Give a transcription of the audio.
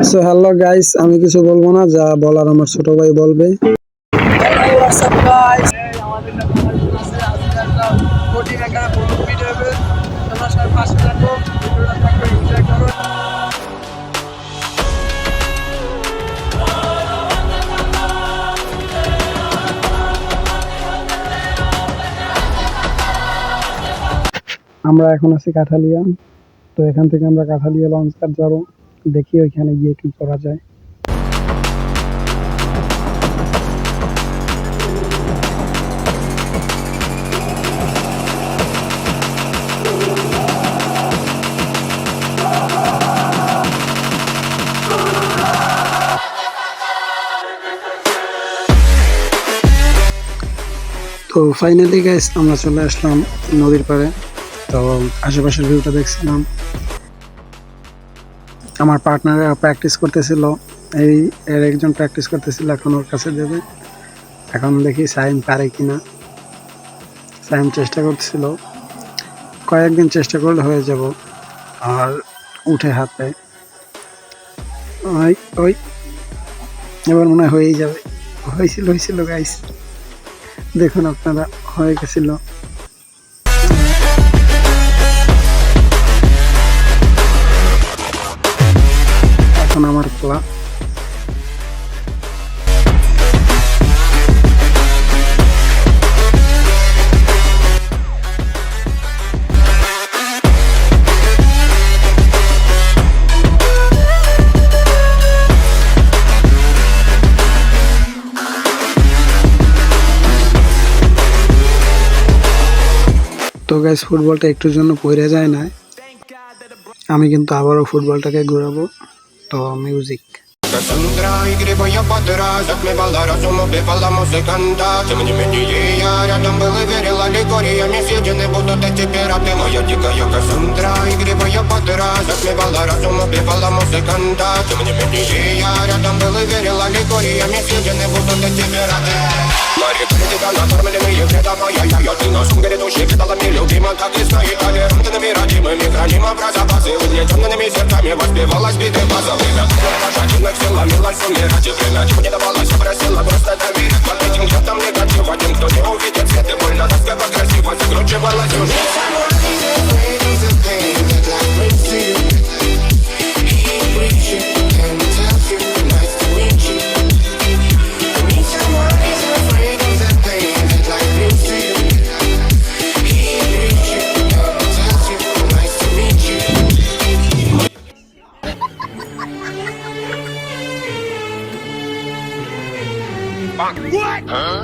So hello guys, আমি কিছু বলবো না, যা বলার আমার ছোট ভাই বলবে। আমরা এখন আছি কাঠালিয়া। তো এখান থেকে আমরা কাঠালিয়া লঞ্চ ঘাট যাবো, দেখি ওইখানে গিয়ে কি করা যায়। তো ফাইনালি গাইস আমরা চলে আসলাম নদীর পাড়ে। তো আশেপাশের ভিউটা দেখছিলাম। আমার পার্টনাররা প্র্যাকটিস করতেছিল, এর একজন প্র্যাকটিস করতেছিল, এখন ওর কাছে দেবে। এখন দেখি সাইম পারে কিনা। সাইম চেষ্টা করতেছিল, কয়েকদিন চেষ্টা করলে হয়ে যাব। আর উঠে হাতে ওই ওই এবার মনে হয় হয়েই যাবে। হয়েছিল গাইস, দেখুন আপনারা, হয়ে গেছিল। এখন আমার খেলা। তো গাইস ফুটবলটা একটুর জন্য পড়ে যায় না, আমি কিন্তু আবারও ফুটবলটাকে ঘুরাবো। তো মিউজিক। Cassandra, игриво я подраз, отмевала разум, убивала музыканта. Тем не менее я рядом был и верил аллегориями. Съедены будут эти пираты, моя дикая Кассандра. Игриво я подраз, отмевала разум, убивала музыканта. Тем не менее я рядом был и верил аллегориями. Съедены будут эти пираты. Мари, тебя накормленные предавая я ты на сумке души кидалами любима, так и стоит толерантными родимыми. Храним образопасы, угнетенными сердцами воспевалась биты база. Время пожатинных сил ломилась умирать, и время чего не давалось, просила просто доверить. Под этим где-то негатив, один, кто не увидит свет, и больно тоска красиво закручивалась сюжет. What? Huh?